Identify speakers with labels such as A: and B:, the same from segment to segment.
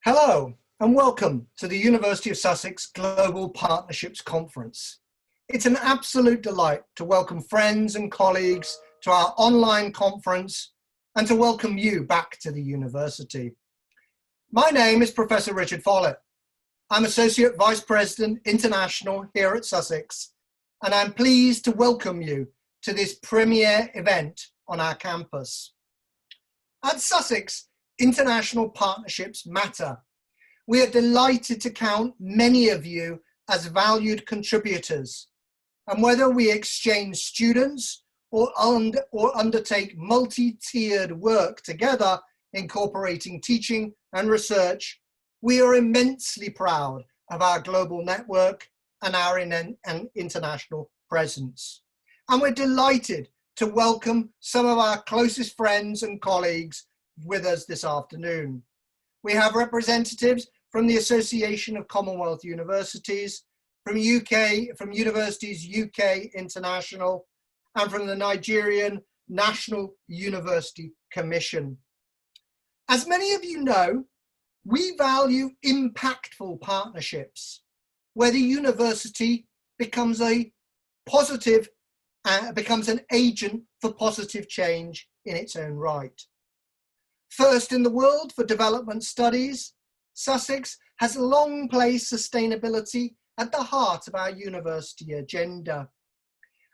A: Hello and welcome to the University of Sussex Global Partnerships Conference. It's an absolute delight to welcome friends and colleagues to our online conference and to welcome you back to the university. My name is Professor Richard Follett. I'm Associate Vice President International here at Sussex, and I'm pleased to welcome you to this premier event on our campus. At Sussex, international partnerships matter. We are delighted to count many of you as valued contributors. And whether we exchange students or undertake multi-tiered work together, incorporating teaching and research, we are immensely proud of our global network and our international presence. And we're delighted to welcome some of our closest friends and colleagues with us this afternoon. We have representatives from the Association of Commonwealth Universities, from Universities UK International, and from the Nigerian National University Commission. As many of you know, we value impactful partnerships, where the university becomes a positive, becomes an agent for positive change in its own right. First in the world for development studies, Sussex has long placed sustainability at the heart of our university agenda.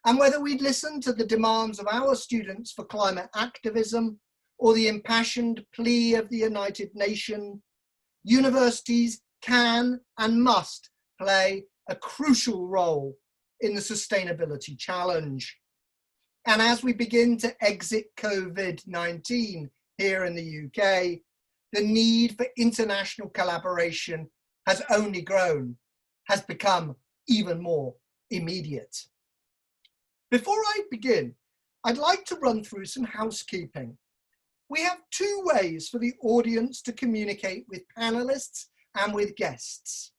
A: And whether we listen to the demands of our students for climate activism or the impassioned plea of the United Nations, universities can and must play a crucial role in the sustainability challenge. And as we begin to exit COVID-19 here in the UK, the need for international collaboration has only grown, has become even more immediate. Before I begin, I'd like to run through some housekeeping. We have two ways for the audience to communicate with panelists and with guests.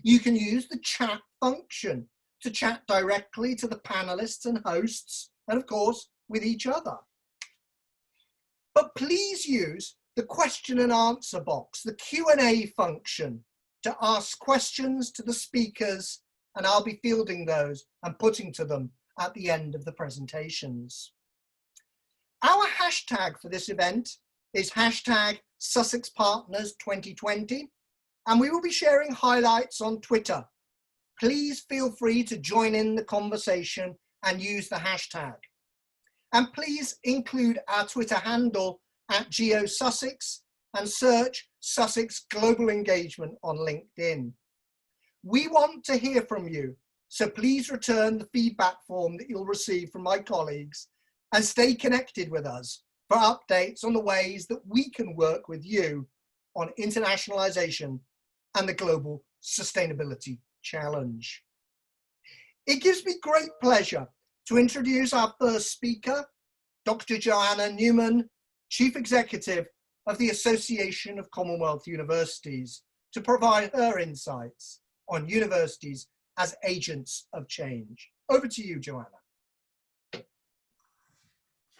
A: You can use the chat function to chat directly to the panelists and hosts, and of course, with each other. But please use the question and answer box, the Q&A function, to ask questions to the speakers, and I'll be fielding those and putting to them at the end of the presentations. Our hashtag for this event is hashtag Sussex Partners 2020, and we will be sharing highlights on Twitter. Please feel free to join in the conversation and use the hashtag. And please include our Twitter handle at GeoSussex and search Sussex Global Engagement on LinkedIn. We want to hear from you, so please return the feedback form that you'll receive from my colleagues and stay connected with us for updates on the ways that we can work with you on internationalization and the global sustainability challenge. It gives me great pleasure to introduce our first speaker, Dr. Joanna Newman, Chief Executive of the Association of Commonwealth Universities, to provide her insights on universities as agents of change. Over to you, Joanna.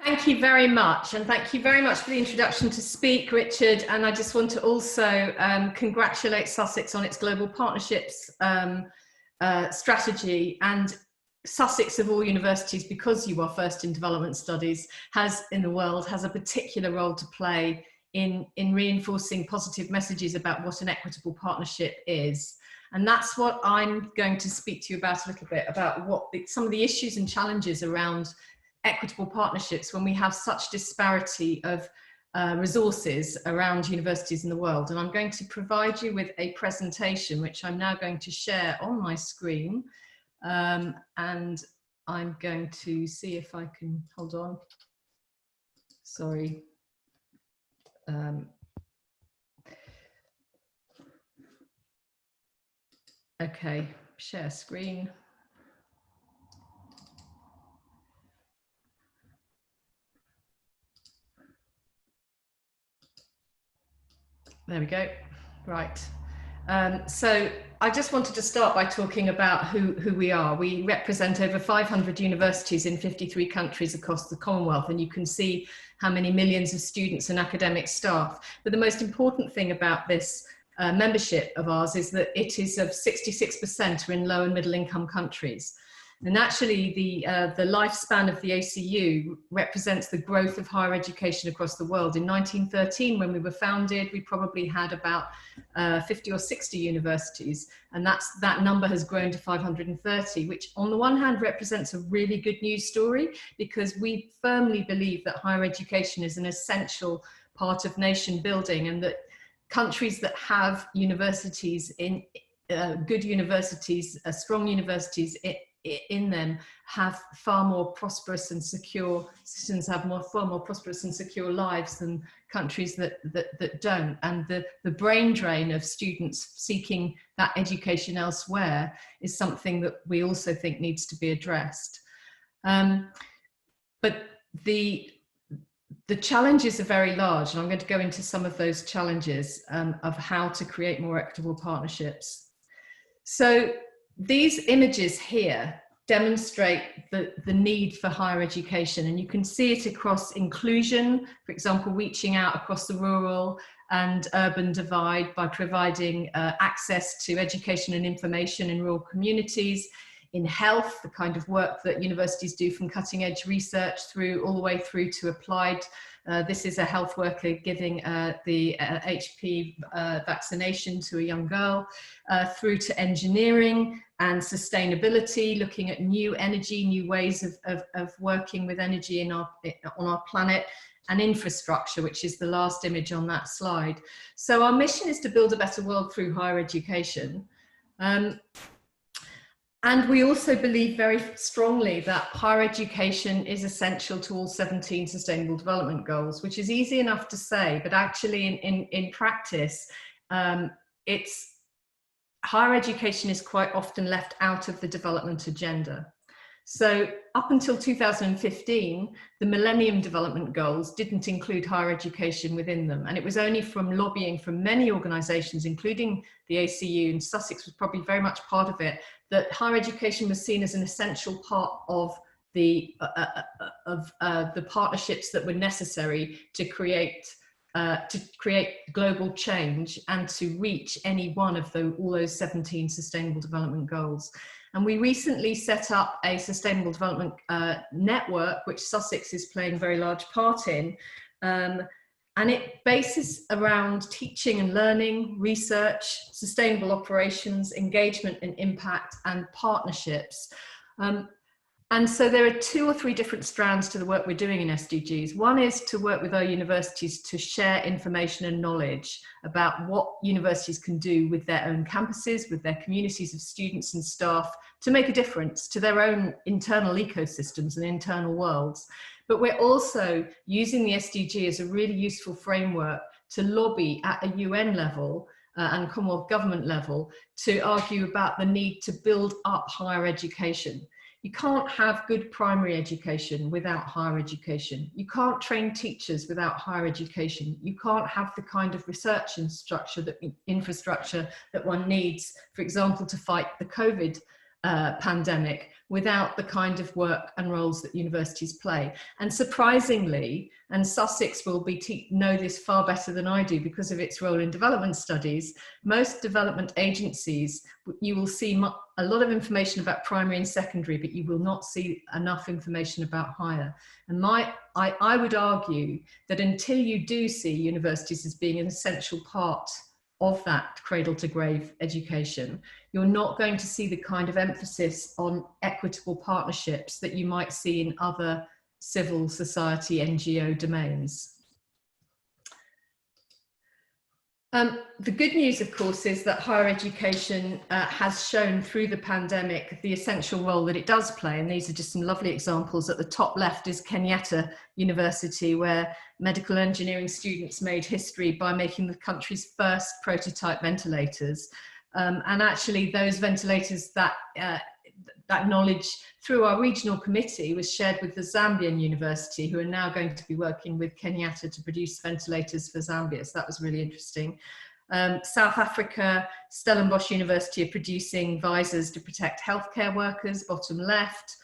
B: Thank you very much, and thank you very much for the introduction to speak, Richard. And I just want to also congratulate Sussex on its global partnerships strategy. And Sussex of all universities, because you are first in development studies, has a particular role to play in reinforcing positive messages about what an equitable partnership is. And that's what I'm going to speak to you about a little bit, about what some of the issues and challenges around equitable partnerships when we have such disparity of resources around universities in the world. And I'm going to provide you with a presentation, which I'm now going to share on my screen. And I'm going to see if I can, hold on, sorry. Okay, share screen. There we go, right. So I just wanted to start by talking about who we are. We represent over 500 universities in 53 countries across the Commonwealth, and you can see how many millions of students and academic staff. But the most important thing about this membership of ours is that it is of 66% are in low and middle income countries. And actually the lifespan of the ACU represents the growth of higher education across the world. In 1913, when we were founded, we probably had about 50 or 60 universities, and that number has grown to 530, which on the one hand represents a really good news story, because we firmly believe that higher education is an essential part of nation building, and that countries that have universities good universities, strong universities in them, have far more prosperous and secure citizens, have far more prosperous and secure lives than countries that don't. And the brain drain of students seeking that education elsewhere is something that we also think needs to be addressed. But the challenges are very large, and I'm going to go into some of those challenges of how to create more equitable partnerships. So these images here demonstrate the need for higher education, and you can see it across inclusion, for example, reaching out across the rural and urban divide by providing access to education and information in rural communities. In health, the kind of work that universities do, from cutting edge research all the way through to applied. This is a health worker giving the HPV vaccination to a young girl, through to engineering and sustainability, looking at new energy, new ways of working with energy on our planet, and infrastructure, which is the last image on that slide. So our mission is to build a better world through higher education. And we also believe very strongly that higher education is essential to all 17 Sustainable Development Goals, which is easy enough to say, but actually in practice, higher education is quite often left out of the development agenda. So up until 2015, the Millennium Development Goals didn't include higher education within them. And it was only from lobbying from many organisations, including the ACU, and Sussex was probably very much part of it, that higher education was seen as an essential part of the partnerships that were necessary to create global change and to reach any one of all those 17 Sustainable Development Goals. And we recently set up a Sustainable Development Network, which Sussex is playing a very large part in. And it bases around teaching and learning, research, sustainable operations, engagement and impact, and partnerships. And so there are 2 or 3 different strands to the work we're doing in SDGs. One is to work with our universities to share information and knowledge about what universities can do with their own campuses, with their communities of students and staff, to make a difference to their own internal ecosystems and internal worlds. But we're also using the SDG as a really useful framework to lobby at a UN level and Commonwealth government level to argue about the need to build up higher education. You can't have good primary education without higher education. You can't train teachers without higher education. You can't have the kind of research infrastructure that one needs, for example, to fight the COVID pandemic, without the kind of work and roles that universities play. And surprisingly, and Sussex will know this far better than I do because of its role in development studies, most development agencies, you will see a lot of information about primary and secondary, but you will not see enough information about higher. And I would argue that until you do see universities as being an essential part of that cradle to grave education, you're not going to see the kind of emphasis on equitable partnerships that you might see in other civil society NGO domains. The good news, of course, is that higher education has shown through the pandemic the essential role that it does play. And these are just some lovely examples. At the top left is Kenyatta University, where medical engineering students made history by making the country's first prototype ventilators. And actually those ventilators, that knowledge through our regional committee was shared with the Zambian University, who are now going to be working with Kenyatta to produce ventilators for Zambia. So that was really interesting. South Africa, Stellenbosch University are producing visors to protect healthcare workers, bottom left.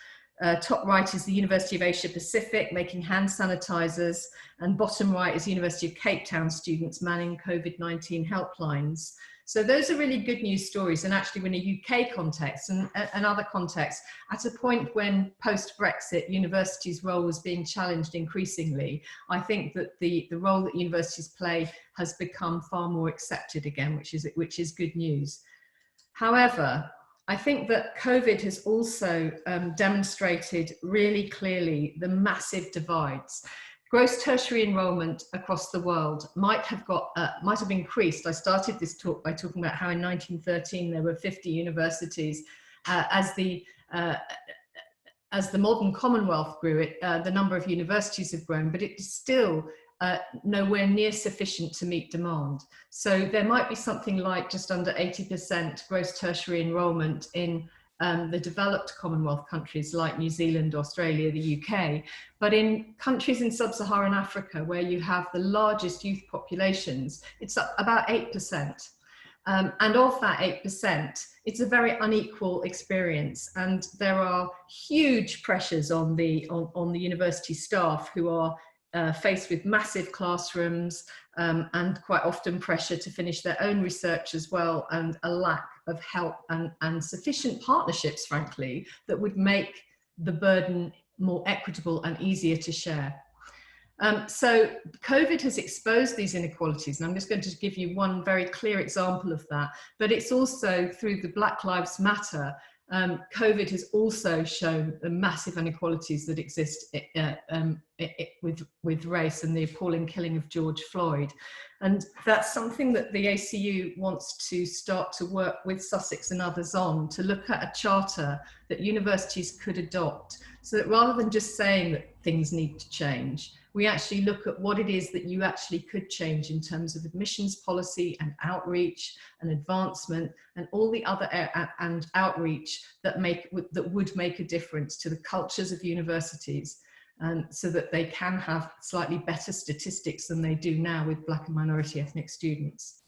B: Top right is the University of Asia Pacific making hand sanitizers, and bottom right is University of Cape Town students manning COVID-19 helplines. So those are really good news stories, and actually in a UK context and other contexts, at a point when post-Brexit universities' role was being challenged increasingly, I think that the role that universities play has become far more accepted again, which is good news. However, I think that COVID has also demonstrated really clearly the massive divides. Gross tertiary enrolment across the world might have increased. I started this talk by talking about how in 1913 there were 50 universities. As the modern Commonwealth grew, the number of universities have grown, but it is still nowhere near sufficient to meet demand. So there might be something like just under 80% gross tertiary enrolment in the developed Commonwealth countries like New Zealand, Australia, the UK. But in countries in sub-Saharan Africa, where you have the largest youth populations, it's about 8%. And of that 8%, it's a very unequal experience. And there are huge pressures on the university staff who are faced with massive classrooms and quite often pressure to finish their own research as well, and a lack of help and sufficient partnerships, frankly, that would make the burden more equitable and easier to share. So COVID has exposed these inequalities, and I'm just going to give you one very clear example of that, but it's also through the Black Lives Matter. COVID has also shown the massive inequalities that exist with race and the appalling killing of George Floyd. And that's something that the ACU wants to start to work with Sussex and others on, to look at a charter that universities could adopt, so that rather than just saying that things need to change, we actually look at what it is that you actually could change in terms of admissions policy and outreach and advancement and all the other and outreach that would make a difference to the cultures of universities, so that they can have slightly better statistics than they do now with Black and minority ethnic students.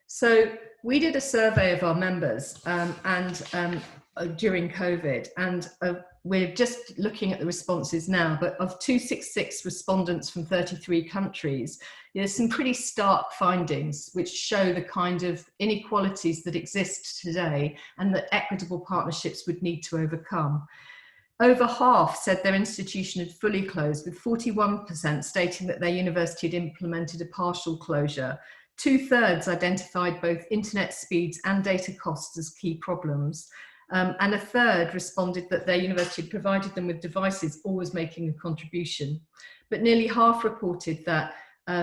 B: So we did a survey of our members during COVID, and we're just looking at the responses now, but of 266 respondents from 33 countries, there's some pretty stark findings which show the kind of inequalities that exist today and that equitable partnerships would need to overcome. Over half said their institution had fully closed, with 41% stating that their university had implemented a partial closure. 2/3 identified both internet speeds and data costs as key problems. And 1/3 responded that their university had provided them with devices, always making a contribution. But nearly half reported that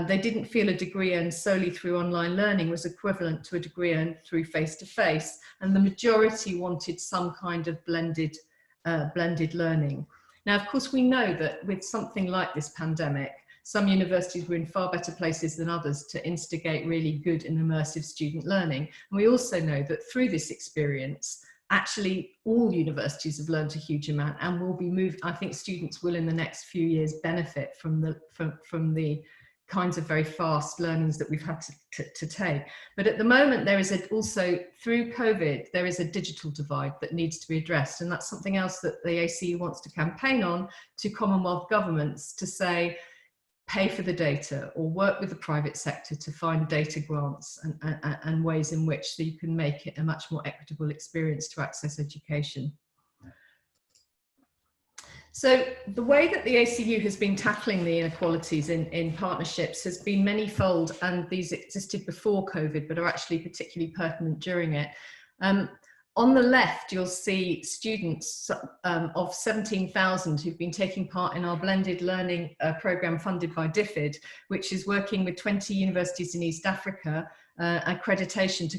B: they didn't feel a degree earned solely through online learning was equivalent to a degree earned through face-to-face, and the majority wanted some kind of blended learning. Now, of course, we know that with something like this pandemic, some universities were in far better places than others to instigate really good and immersive student learning. And we also know that through this experience, actually all universities have learned a huge amount and will be moved. I think students will in the next few years benefit from the kinds of very fast learnings that we've had to take. But at the moment, there is also, through COVID, there is a digital divide that needs to be addressed. And that's something else that the ACU wants to campaign on to Commonwealth governments, to say, pay for the data or work with the private sector to find data grants and ways in which you can make it a much more equitable experience to access education. So the way that the ACU has been tackling the inequalities in partnerships has been manyfold, and these existed before COVID, but are actually particularly pertinent during it. On the left, you'll see students of 17,000 who've been taking part in our blended learning program funded by DFID, which is working with 20 universities in East Africa, accreditation to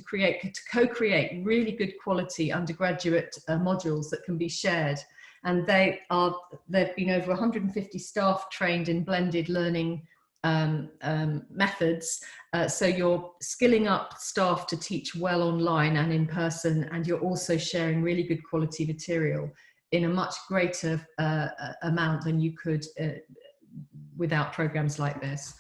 B: co-create really good quality undergraduate modules that can be shared. And there've been over 150 staff trained in blended learning methods. So you're skilling up staff to teach well online and in person, and you're also sharing really good quality material in a much greater amount than you could without programs like this.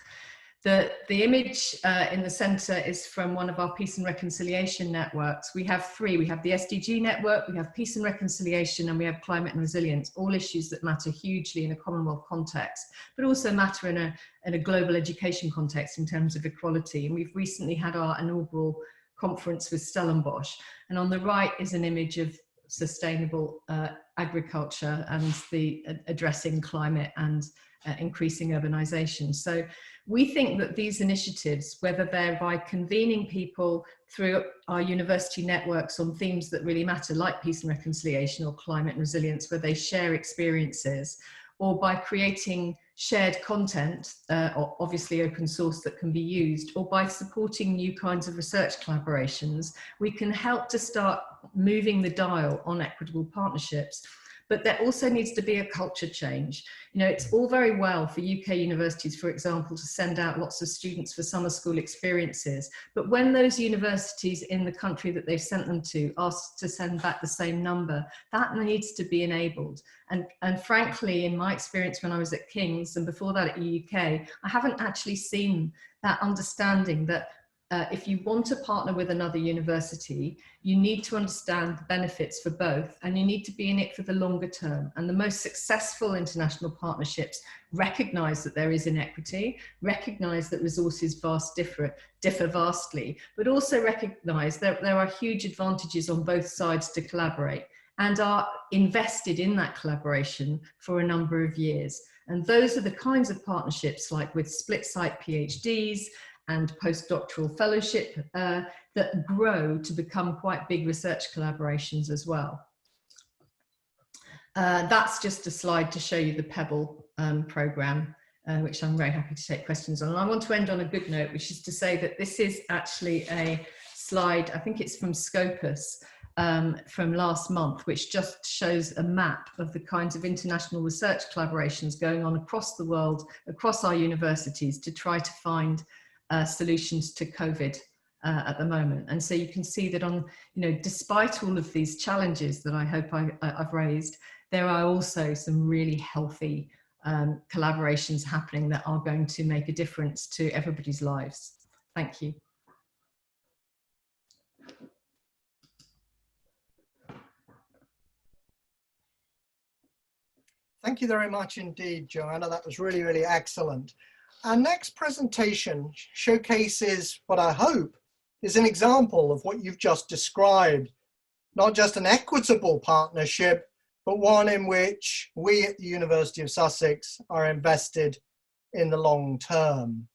B: The image in the center is from one of our peace and reconciliation networks. We have three. We have the SDG network, we have peace and reconciliation, and we have climate and resilience, all issues that matter hugely in a Commonwealth context, but also matter in a global education context in terms of equality. And we've recently had our inaugural conference with Stellenbosch. And on the right is an image of sustainable agriculture and the addressing climate and increasing urbanization. So we think that these initiatives, whether they're by convening people through our university networks on themes that really matter, like peace and reconciliation or climate and resilience, where they share experiences, or by creating shared content, obviously open source, that can be used, or by supporting new kinds of research collaborations, we can help to start moving the dial on equitable partnerships. But there also needs to be a culture change. You know, it's all very well for UK universities, for example, to send out lots of students for summer school experiences. But when those universities in the country that they've sent them to ask to send back the same number, that needs to be enabled. And frankly, in my experience when I was at King's and before that at UK, I haven't actually seen that understanding that if you want to partner with another university, you need to understand the benefits for both, and you need to be in it for the longer term. And the most successful international partnerships recognize that there is inequity, recognize that resources differ vastly, but also recognize that there are huge advantages on both sides to collaborate, and are invested in that collaboration for a number of years. And those are the kinds of partnerships, like with split site PhDs, and postdoctoral fellowship that grow to become quite big research collaborations as well. That's just a slide to show you the Pebble programme, which I'm very happy to take questions on. And I want to end on a good note, which is to say that this is actually a slide, I think it's from Scopus, from last month, which just shows a map of the kinds of international research collaborations going on across the world, across our universities, to try to find solutions to COVID at the moment. And so you can see that on, you know, despite all of these challenges that I hope I've raised, there are also some really healthy collaborations happening that are going to make a difference to everybody's lives. Thank you.
A: Thank you very much indeed, Joanna. That was really, really excellent. Our next presentation showcases what I hope is an example of what you've just described, not just an equitable partnership, but one in which we at the University of Sussex are invested in the long term.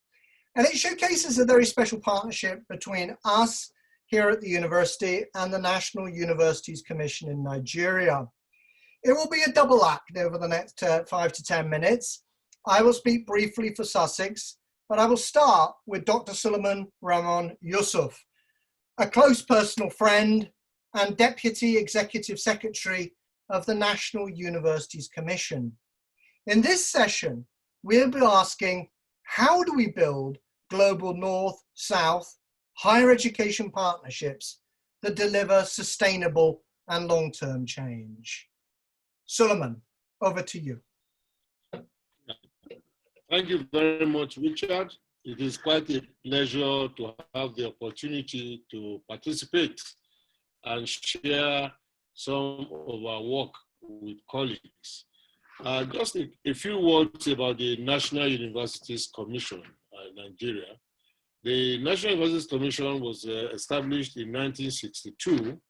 A: And it showcases a very special partnership between us here at the university and the National Universities Commission in Nigeria. It will be a double act over the next 5 to 10 minutes. I will speak briefly for Sussex, but I will start with Dr. Suleiman Ramon Yusuf, a close personal friend and Deputy Executive Secretary of the National Universities Commission. In this session, we'll be asking, how do we build global North-South higher education partnerships that deliver sustainable and long-term change? Suleiman, over to you.
C: Thank you very much, Richard. It is quite a pleasure to have the opportunity to participate and share some of our work with colleagues. Just a few words about the National Universities Commission in Nigeria. The National Universities Commission was established in 1962,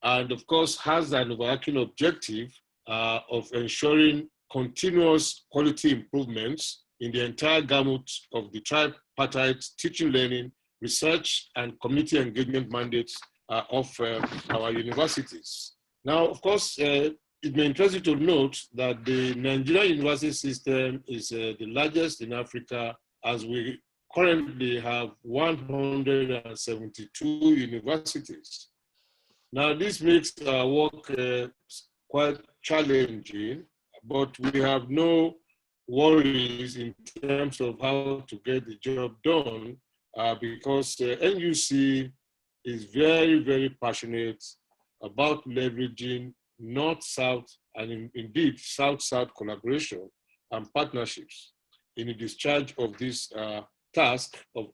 C: and of course has an overarching objective of ensuring continuous quality improvements in the entire gamut of the tripartite teaching, learning, research, and community engagement mandates of our universities. Now, of course, it may interest you to note that the Nigerian university system is the largest in Africa, as we currently have 172 universities. Now, this makes our work quite challenging, but we have no worries in terms of how to get the job done because NUC is very, very passionate about leveraging North-South and indeed South-South collaboration and partnerships in the discharge of this task of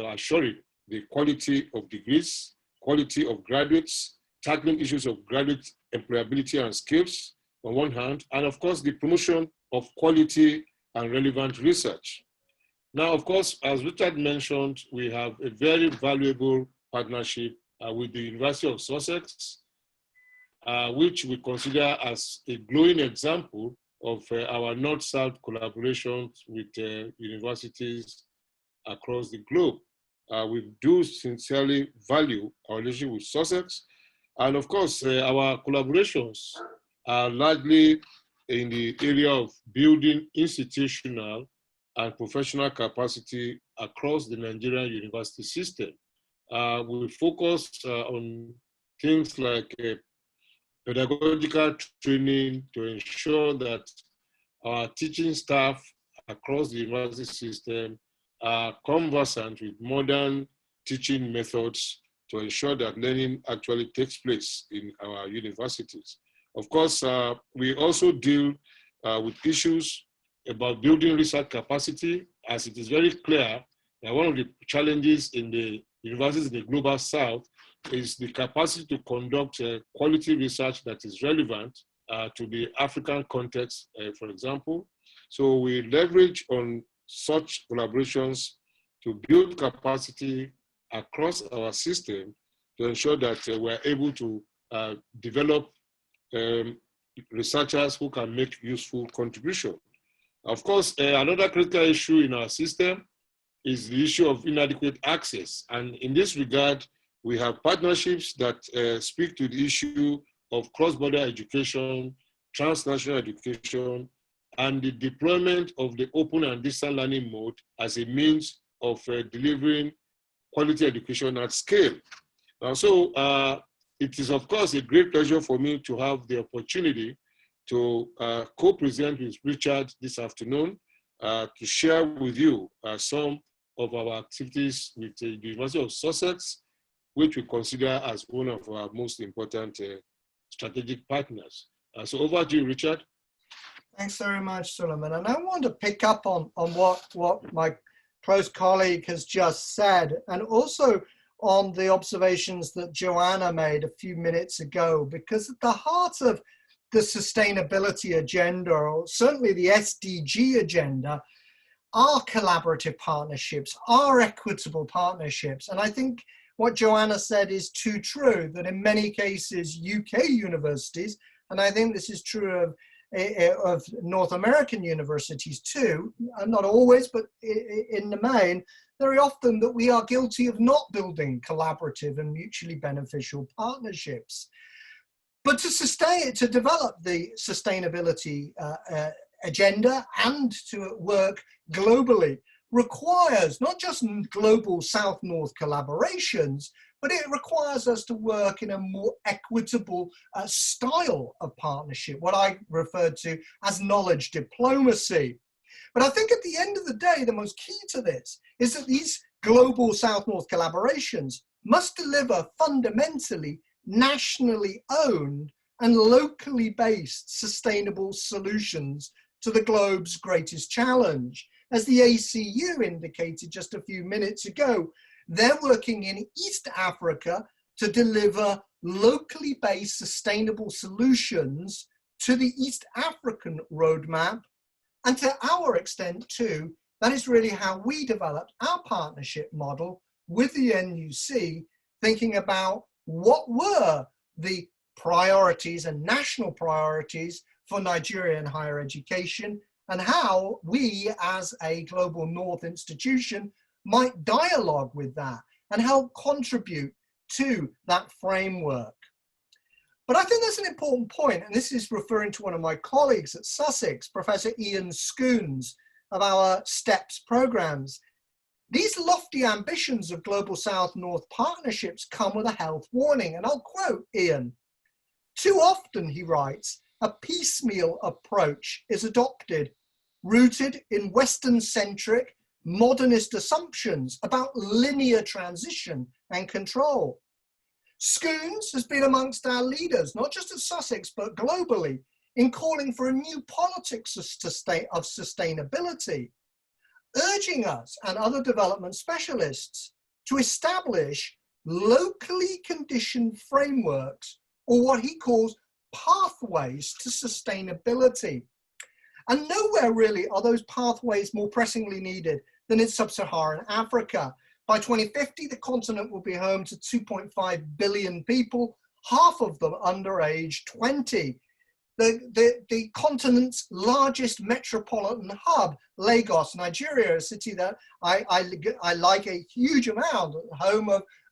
C: assuring the quality of degrees, quality of graduates, tackling issues of graduate employability and skills on one hand, and of course the promotion of quality and relevant research. Now, of course, as Richard mentioned, we have a very valuable partnership with the University of Sussex, which we consider as a glowing example of our North-South collaborations with universities across the globe. We do sincerely value our relationship with Sussex. And of course, our collaborations are largely in the area of building institutional and professional capacity across the Nigerian university system. We focus on things like pedagogical training to ensure that our teaching staff across the university system are conversant with modern teaching methods to ensure that learning actually takes place in our universities. Of course, we also deal with issues about building research capacity, as it is very clear that one of the challenges in the universities in the Global South is the capacity to conduct quality research that is relevant to the African context, for example. So we leverage on such collaborations to build capacity across our system to ensure that we're able to develop researchers who can make useful contribution. Of course, another critical issue in our system is the issue of inadequate access. And in this regard, we have partnerships that speak to the issue of cross-border education, transnational education, and the deployment of the open and distance learning mode as a means of delivering quality education at scale. So it is, of course, a great pleasure for me to have the opportunity to co-present with Richard this afternoon to share with you some of our activities with the University of Sussex, which we consider as one of our most important strategic partners. So over to you, Richard.
A: Thanks very much, Suleiman. And I want to pick up on what my close colleague has just said, and also on the observations that Joanna made a few minutes ago, because at the heart of the sustainability agenda, or certainly the SDG agenda, are collaborative partnerships, are equitable partnerships. And I think what Joanna said is too true, that in many cases, UK universities, and I think this is true of North American universities too, not always, but in the main, very often that we are guilty of not building collaborative and mutually beneficial partnerships. But to develop the sustainability agenda and to work globally requires not just global South-North collaborations, but it requires us to work in a more equitable style of partnership, what I referred to as knowledge diplomacy. But I think at the end of the day, the most key to this is that these global South-North collaborations must deliver fundamentally nationally owned and locally based sustainable solutions to the globe's greatest challenge. As the ACU indicated just a few minutes ago, they're working in East Africa to deliver locally based sustainable solutions to the East African roadmap. And to our extent too, that is really how we developed our partnership model with the NUC, thinking about what were the priorities and national priorities for Nigerian higher education, and how we as a global North institution might dialogue with that and help contribute to that framework. But I think that's an important point, and this is referring to one of my colleagues at Sussex, Professor Ian Scoones, of our STEPS programs. These lofty ambitions of global South-North partnerships come with a health warning, and I'll quote Ian. Too often, he writes, a piecemeal approach is adopted, rooted in Western-centric, modernist assumptions about linear transition and control. Scoones has been amongst our leaders, not just at Sussex, but globally, in calling for a new politics of sustainability. urging us and other development specialists to establish locally conditioned frameworks, or what he calls pathways to sustainability. And nowhere really are those pathways more pressingly needed than in sub-Saharan Africa. By 2050, the continent will be home to 2.5 billion people, half of them under age 20. The continent's largest metropolitan hub, Lagos, Nigeria, a city that I like a huge amount,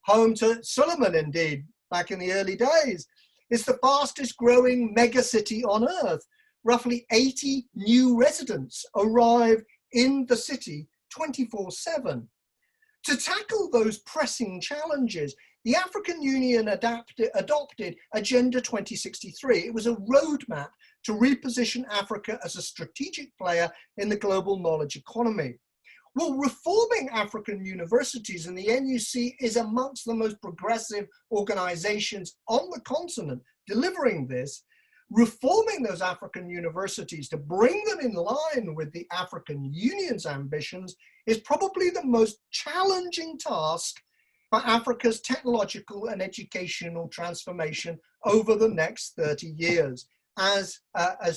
A: home to Suleiman indeed, back in the early days. It's the fastest growing megacity on earth. Roughly 80 new residents arrive in the city 24/7. To tackle those pressing challenges, the African Union adopted Agenda 2063. It was a roadmap to reposition Africa as a strategic player in the global knowledge economy. Well, reforming African universities, and the NUC is amongst the most progressive organizations on the continent delivering this. Reforming those African universities to bring them in line with the African Union's ambitions is probably the most challenging task for Africa's technological and educational transformation over the next 30 years. As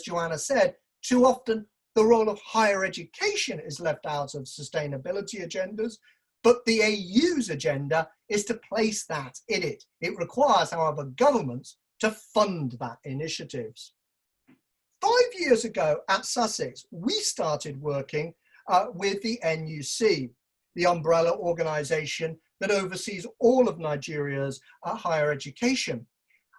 A: Joanna said, too often the role of higher education is left out of sustainability agendas, but the AU's agenda is to place that in it. It requires, however, governments to fund that initiatives. 5 years ago at Sussex, we started working with the NUC, the umbrella organization that oversees all of Nigeria's higher education.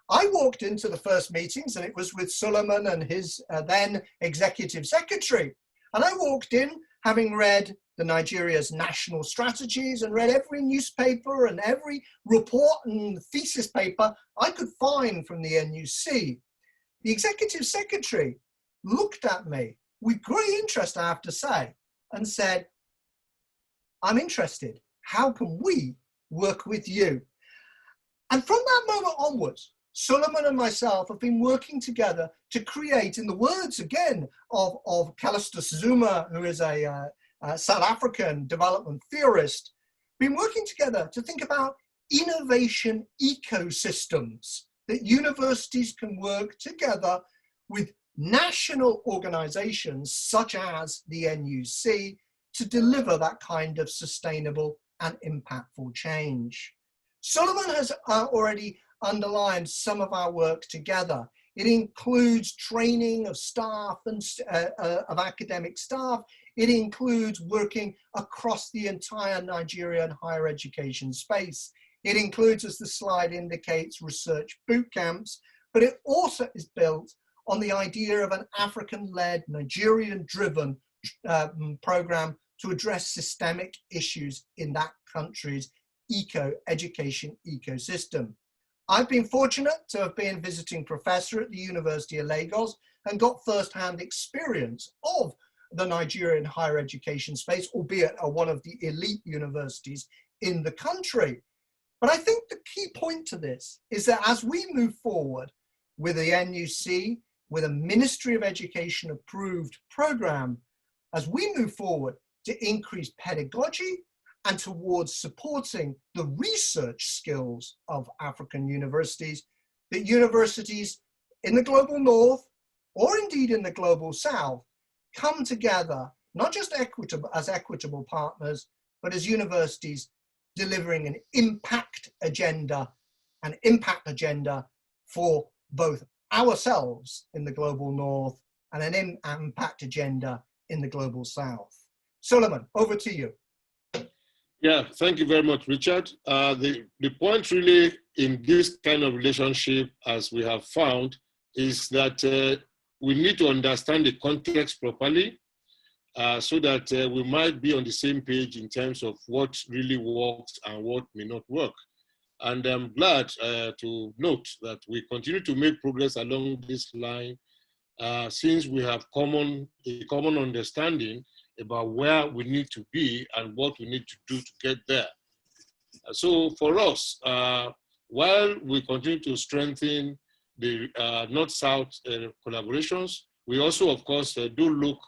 A: I walked into the first meetings and it was with Suleiman and his then executive secretary. And I walked in having read the Nigeria's national strategies and read every newspaper and every report and thesis paper I could find from the NUC. The executive secretary looked at me with great interest, I have to say, and said, "I'm interested. How can we work with you?" And from that moment onwards, Suleiman and myself have been working together to create, in the words again of Callistus Zuma, who is a South African development theorist, been working together to think about innovation ecosystems, that universities can work together with national organizations such as the NUC to deliver that kind of sustainable and impactful change. Suleiman has already underlined some of our work together. It includes training of staff and of academic staff. It includes working across the entire Nigerian higher education space. It includes, as the slide indicates, research boot camps, but it also is built on the idea of an African-led, Nigerian-driven program to address systemic issues in that country's education ecosystem. I've been fortunate to have been visiting professor at the University of Lagos and got first-hand experience of the Nigerian higher education space, albeit one of the elite universities in the country. But I think the key point to this is that as we move forward with the NUC, with a Ministry of Education approved program, as we move forward to increase pedagogy and towards supporting the research skills of African universities, that universities in the global north, or indeed in the global south, come together, not just as equitable partners, but as universities delivering an impact agenda for both ourselves in the global north and an impact agenda in the global south. Suleiman, over to you.
C: Yeah, thank you very much, Richard. The point really in this kind of relationship, as we have found, is that we need to understand the context properly so that we might be on the same page in terms of what really works and what may not work. And I'm glad to note that we continue to make progress along this line since we have a common understanding about where we need to be and what we need to do to get there. So for us, while we continue to strengthen the North-South collaborations, we also, of course, do look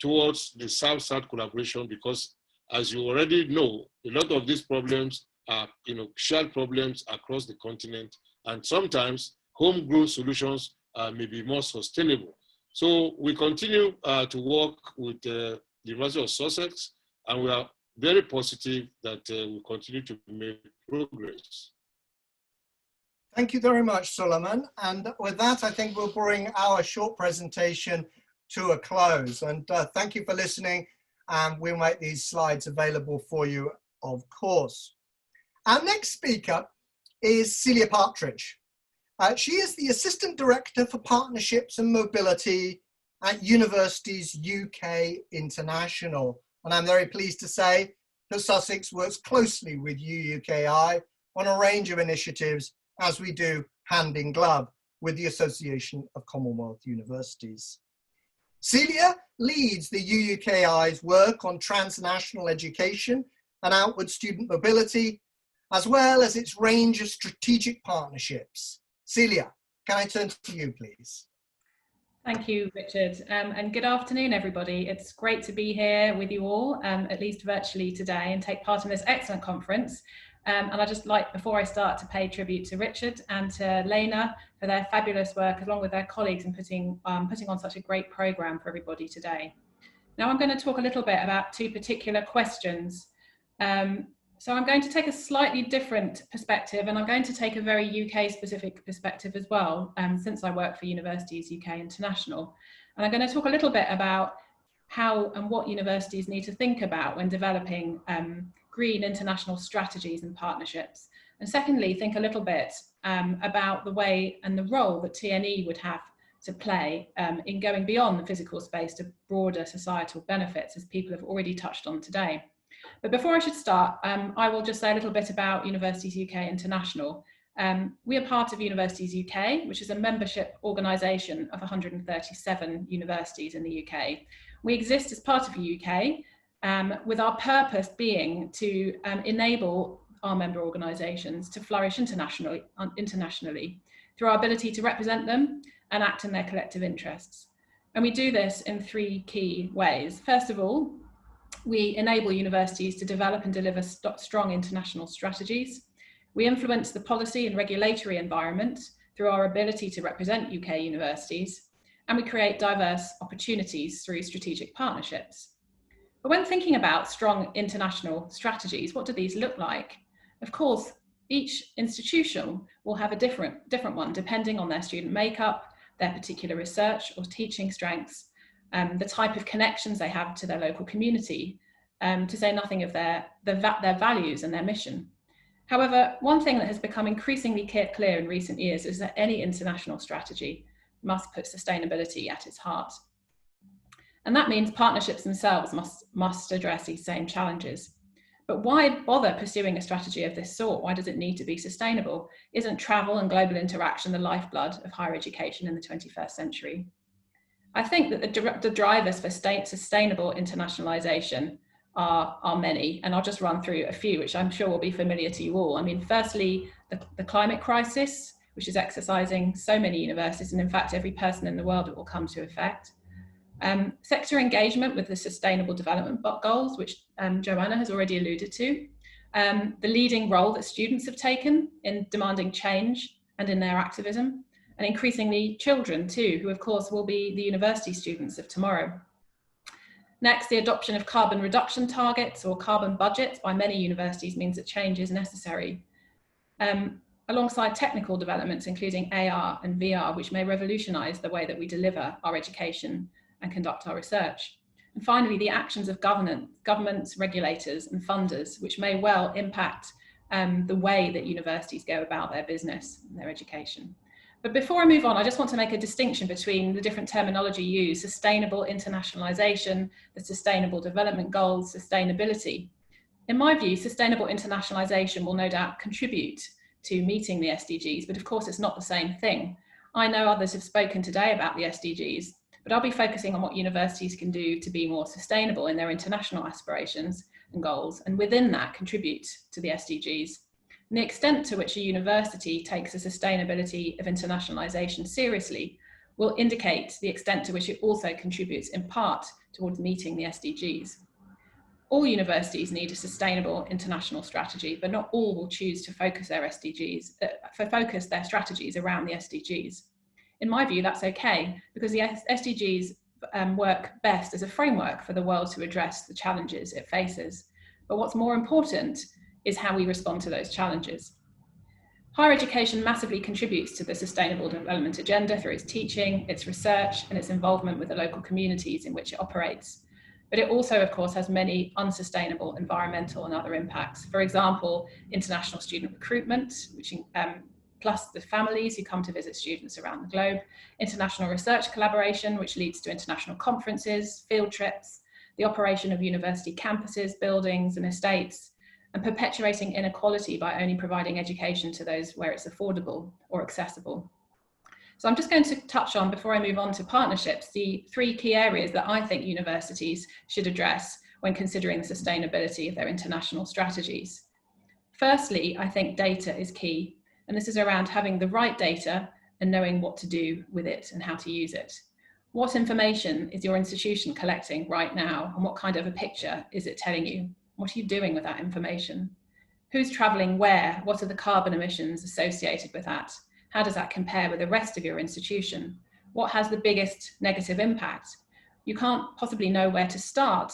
C: towards the South-South collaboration, because as you already know, a lot of these problems are shared problems across the continent, and sometimes homegrown solutions may be more sustainable. So we continue to work with the University of Sussex, and we are very positive that we continue to make progress.
A: Thank you very much, Suleiman. And with that, I think we'll bring our short presentation to a close. And thank you for listening. And we'll make these slides available for you, of course. Our next speaker is Celia Partridge. She is the Assistant Director for Partnerships and Mobility at Universities UK International. And I'm very pleased to say that Sussex works closely with UUKI on a range of initiatives, as we do hand in glove with the Association of Commonwealth Universities. Celia leads the UUKI's work on transnational education and outward student mobility, as well as its range of strategic partnerships. Celia, can I turn to you, please?
D: Thank you, Richard, and good afternoon, everybody. It's great to be here with you all, at least virtually today, and take part in this excellent conference. And I'd just like, before I start, to pay tribute to Richard and to Lena for their fabulous work, along with their colleagues, in putting on such a great programme for everybody today. Now I'm going to talk a little bit about two particular questions. So I'm going to take a slightly different perspective, and I'm going to take a very UK-specific perspective as well, since I work for Universities UK International. And I'm going to talk a little bit about how and what universities need to think about when developing green international strategies and partnerships. And secondly, think a little bit about the way and the role that TNE would have to play in going beyond the physical space to broader societal benefits, as people have already touched on today. But before I should start, I will just say a little bit about Universities UK International. We are part of Universities UK, which is a membership organisation of 137 universities in the UK. We exist as part of the UK, with our purpose being to enable our member organisations to flourish internationally through our ability to represent them and act in their collective interests. And we do this in three key ways. First of all, we enable universities to develop and deliver strong international strategies. We influence the policy and regulatory environment through our ability to represent UK universities, and we create diverse opportunities through strategic partnerships. But when thinking about strong international strategies, what do these look like? Of course, each institution will have a different one depending on their student makeup, their particular research or teaching strengths, the type of connections they have to their local community, to say nothing of their values and their mission. However, one thing that has become increasingly clear in recent years is that any international strategy must put sustainability at its heart. And that means partnerships themselves must address these same challenges. But why bother pursuing a strategy of this sort? Why does it need to be sustainable? Isn't travel and global interaction the lifeblood of higher education in the 21st century? I think that the drivers for sustainable internationalization are many, and I'll just run through a few, which I'm sure will be familiar to you all. I mean, firstly, the climate crisis, which is exercising so many universities, and in fact, every person in the world it will come to affect. Sector engagement with the Sustainable Development Goals, which Joanna has already alluded to. The leading role that students have taken in demanding change and in their activism, and increasingly children too, who of course will be the university students of tomorrow. Next, the adoption of carbon reduction targets or carbon budgets by many universities means that change is necessary. Alongside technical developments, including AR and VR, which may revolutionize the way that we deliver our education and conduct our research. And finally, the actions of governments, regulators and funders, which may well impact the way that universities go about their business and their education. But before I move on, I just want to make a distinction between the different terminology used: sustainable internationalization, the Sustainable Development Goals, sustainability. In my view, sustainable internationalization will no doubt contribute to meeting the SDGs, but of course it's not the same thing. I know others have spoken today about the SDGs, but I'll be focusing on what universities can do to be more sustainable in their international aspirations and goals, and within that contribute to the SDGs. And the extent to which a university takes the sustainability of internationalization seriously will indicate the extent to which it also contributes in part towards meeting the SDGs. All universities need a sustainable international strategy, but not all will choose to focus their focus their strategies around the SDGs. In my view, that's okay, because the SDGs work best as a framework for the world to address the challenges it faces. But what's more important is how we respond to those challenges. Higher education massively contributes to the Sustainable Development Agenda through its teaching, its research, and its involvement with the local communities in which it operates. But it also, of course, has many unsustainable environmental and other impacts. For example, international student recruitment, which plus the families who come to visit students around the globe, international research collaboration, which leads to international conferences, field trips, the operation of university campuses, buildings, and estates, and perpetuating inequality by only providing education to those where it's affordable or accessible. So I'm just going to touch on, before I move on to partnerships, the 3 key areas that I think universities should address when considering the sustainability of their international strategies. Firstly, I think data is key, and this is around having the right data and knowing what to do with it and how to use it. What information is your institution collecting right now, and what kind of a picture is it telling you? What are you doing with that information? Who's traveling where? What are the carbon emissions associated with that? How does that compare with the rest of your institution? What has the biggest negative impact? You can't possibly know where to start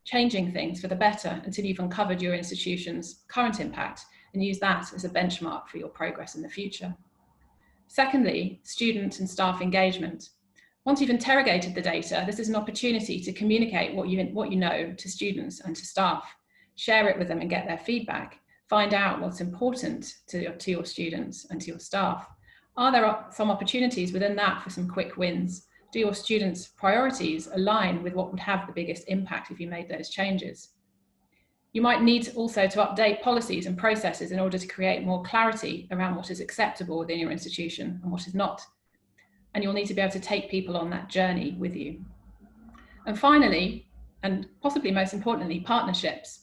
D: changing things for the better until you've uncovered your institution's current impact and use that as a benchmark for your progress in the future. Secondly, student and staff engagement. Once you've interrogated the data, this is an opportunity to communicate what you know to students and to staff. Share it with them and get their feedback. Find out what's important to your students and to your staff. Are there some opportunities within that for some quick wins? Do your students' priorities align with what would have the biggest impact if you made those changes? You might need also to update policies and processes in order to create more clarity around what is acceptable within your institution and what is not. And you'll need to be able to take people on that journey with you. And finally, and possibly most importantly, partnerships.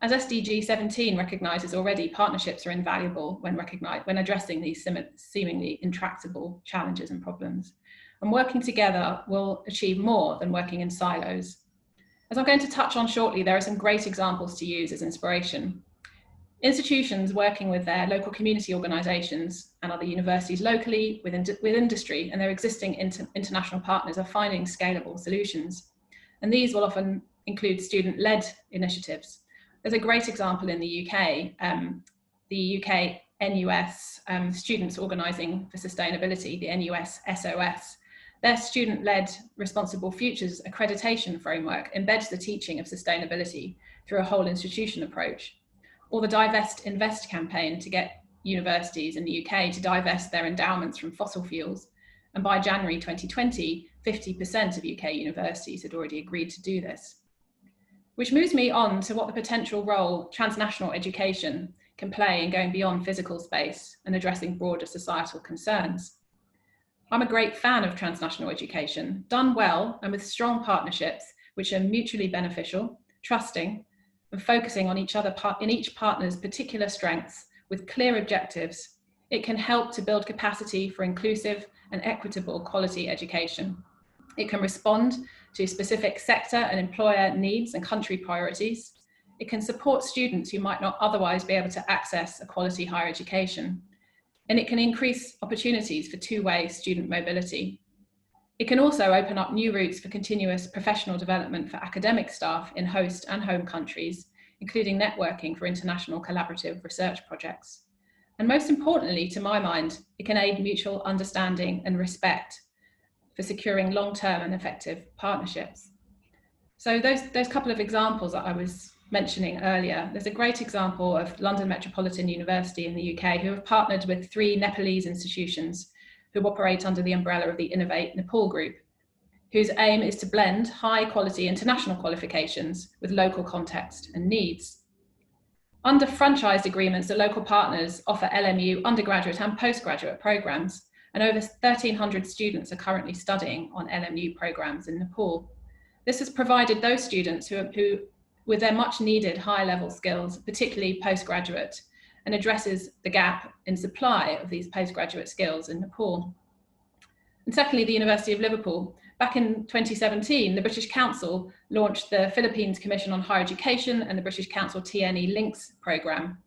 D: As SDG 17 recognises already, partnerships are invaluable when addressing these seemingly intractable challenges and problems. And working together will achieve more than working in silos. As I'm going to touch on shortly, there are some great examples to use as inspiration. Institutions working with their local community organisations and other universities locally, with industry and their existing international partners are finding scalable solutions. And these will often include student-led initiatives. There's a great example in the UK NUS Students Organising for Sustainability, the NUS SOS. Their student-led Responsible Futures accreditation framework embeds the teaching of sustainability through a whole institution approach. Or the Divest Invest campaign to get universities in the UK to divest their endowments from fossil fuels. And by January 2020, 50% of UK universities had already agreed to do this. Which moves me on to what the potential role transnational education can play in going beyond physical space and addressing broader societal concerns. I'm a great fan of transnational education, done well and with strong partnerships which are mutually beneficial, trusting, and focusing on each partner's particular strengths with clear objectives. It can help to build capacity for inclusive and equitable quality education. It can respond to specific sector and employer needs and country priorities. It can support students who might not otherwise be able to access a quality higher education. And it can increase opportunities for two-way student mobility. It can also open up new routes for continuous professional development for academic staff in host and home countries, including networking for international collaborative research projects. And most importantly, to my mind, it can aid mutual understanding and respect for securing long-term and effective partnerships. So those couple of examples that I was mentioning earlier, there's a great example of London Metropolitan University in the UK who have partnered with 3 Nepalese institutions who operate under the umbrella of the Innovate Nepal Group, whose aim is to blend high-quality international qualifications with local context and needs. Under franchised agreements, the local partners offer LMU undergraduate and postgraduate programs, and over 1,300 students are currently studying on LMU programs in Nepal. This has provided those students who with their much needed high-level skills, particularly postgraduate, and addresses the gap in supply of these postgraduate skills in Nepal. And secondly, the University of Liverpool, Back in 2017, the British Council launched the Philippines Commission on Higher Education and the British Council TNE Links programme.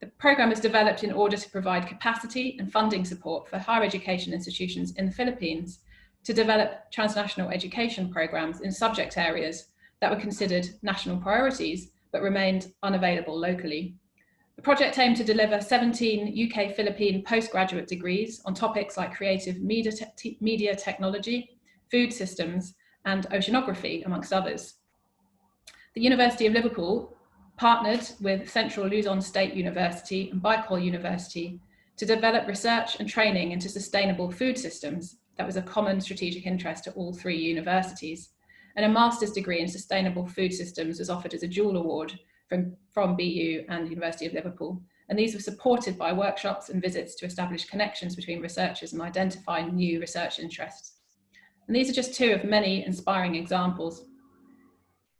D: The programme was developed in order to provide capacity and funding support for higher education institutions in the Philippines to develop transnational education programmes in subject areas that were considered national priorities but remained unavailable locally. The project aimed to deliver 17 UK-Philippine postgraduate degrees on topics like creative media technology, food systems, and oceanography, amongst others. The University of Liverpool partnered with Central Luzon State University and Bicol University to develop research and training into sustainable food systems that was a common strategic interest to all three universities. And a master's degree in sustainable food systems was offered as a dual award from BU and the University of Liverpool. And these were supported by workshops and visits to establish connections between researchers and identify new research interests. And these are just two of many inspiring examples.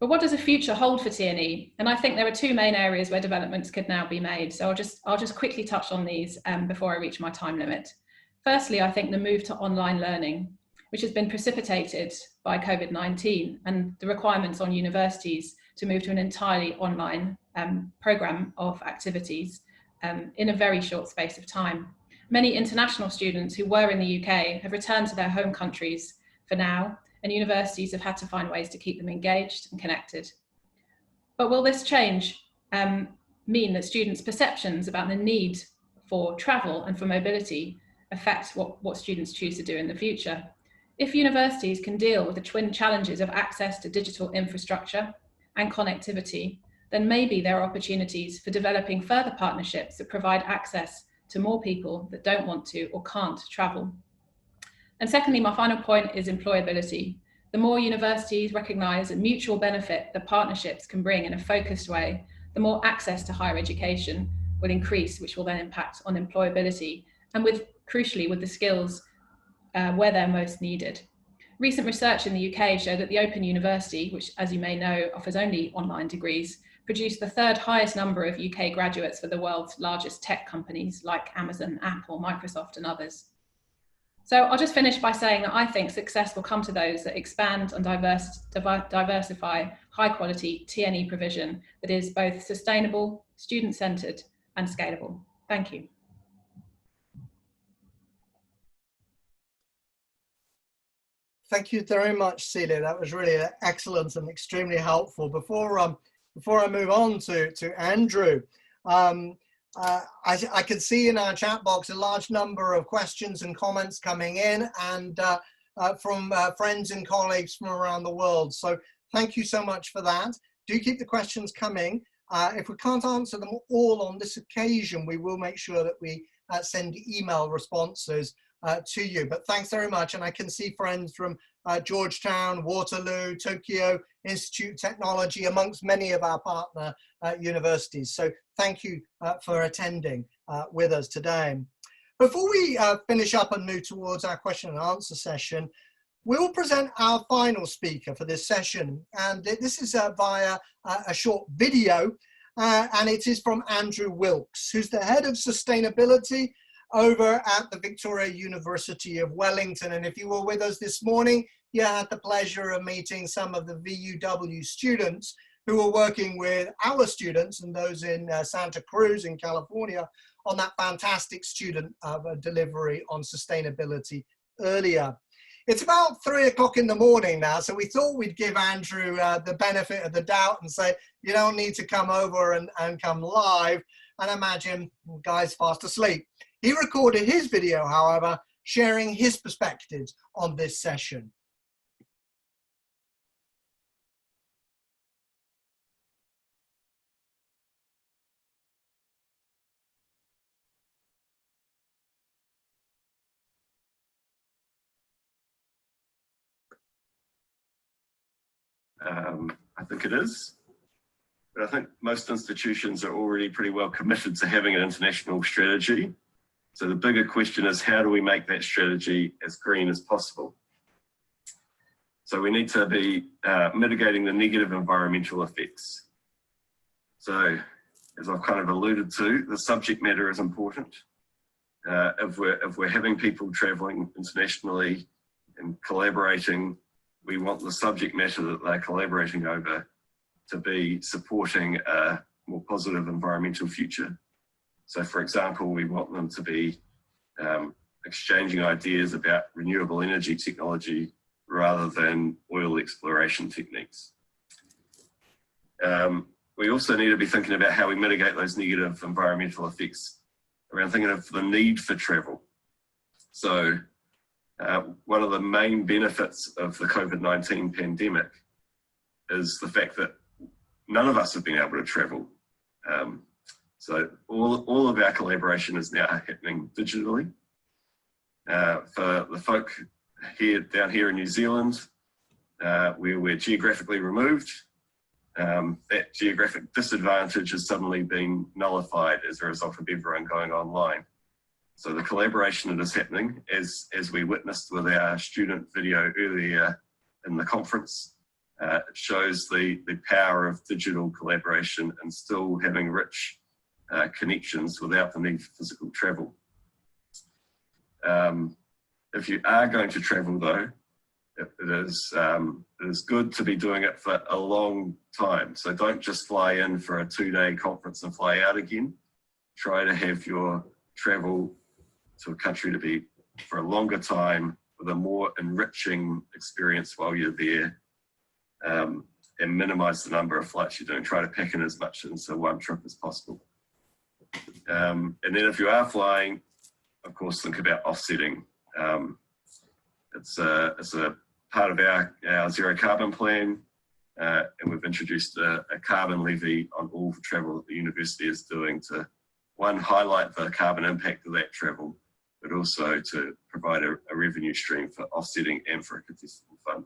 D: But what does the future hold for TNE? And I think there are two main areas where developments could now be made. So I'll just quickly touch on these before I reach my time limit. Firstly, I think the move to online learning, which has been precipitated by COVID-19 and the requirements on universities to move to an entirely online programme of activities in a very short space of time. Many international students who were in the UK have returned to their home countries for now, and universities have had to find ways to keep them engaged and connected. But will this change mean that students' perceptions about the need for travel and for mobility affect what students choose to do in the future? If universities can deal with the twin challenges of access to digital infrastructure and connectivity, then maybe there are opportunities for developing further partnerships that provide access to more people that don't want to or can't travel. And secondly, my final point is employability. The more universities recognise a mutual benefit that partnerships can bring in a focused way, the more access to higher education will increase, which will then impact on employability and crucially with the skills where they're most needed. Recent research in the UK showed that the Open University, which as you may know offers only online degrees, produced the third highest number of UK graduates for the world's largest tech companies like Amazon, Apple, Microsoft and others. So I'll just finish by saying that I think success will come to those that expand and diversify high quality TNE provision that is both sustainable, student-centred and scalable. Thank you.
A: Thank you very much, Celia. That was really excellent and extremely helpful. Before I move on to Andrew, I can see in our chat box a large number of questions and comments coming in and from friends and colleagues from around the world. So thank you so much for that. Do keep the questions coming. If we can't answer them all on this occasion, we will make sure that we send email responses to you. But thanks very much. And I can see friends from Georgetown, Waterloo, Tokyo Institute of Technology, amongst many of our partner universities. So thank you for attending with us today. Before we finish up and move towards our question and answer session, we will present our final speaker for this session. And this is via a short video, and it is from Andrew Wilkes, who's the head of sustainability over at the Victoria University of Wellington. And if you were with us this morning, you had the pleasure of meeting some of the VUW students who were working with our students and those in Santa Cruz in California on that fantastic student delivery on sustainability earlier. It's about 3 o'clock in the morning now, so we thought we'd give Andrew the benefit of the doubt and say, you don't need to come over and come live, and imagine the guy's fast asleep. He recorded his video, however, sharing his perspectives on this session.
E: I think it is, but I think most institutions are already pretty well committed to having an international strategy. So the bigger question is, how do we make that strategy as green as possible? So we need to be mitigating the negative environmental effects. So as I've kind of alluded to, the subject matter is important. If we're having people traveling internationally and collaborating we want the subject matter that they're collaborating over to be supporting a more positive environmental future. So for example, we want them to be exchanging ideas about renewable energy technology rather than oil exploration techniques. We also need to be thinking about how we mitigate those negative environmental effects around thinking of the need for travel. So one of the main benefits of the COVID-19 pandemic is the fact that none of us have been able to travel. So all of our collaboration is now happening digitally. For the folk down here in New Zealand, where we're geographically removed, that geographic disadvantage has suddenly been nullified as a result of everyone going online. So the collaboration that is happening, as we witnessed with our student video earlier in the conference, shows the power of digital collaboration and still having rich connections without the need for physical travel. If you are going to travel though, it is good to be doing it for a long time. So don't just fly in for a 2-day conference and fly out again. Try to have your travel to a country to be for a longer time with a more enriching experience while you're there, and minimize the number of flights you're doing. Try to pack in as much into one trip as possible. And then if you are flying, of course, think about offsetting. It's a part of our zero carbon plan, and we've introduced a carbon levy on all travel that the university is doing to, one, highlight the carbon impact of that travel, but also to provide a revenue stream for offsetting and for a contestable fund.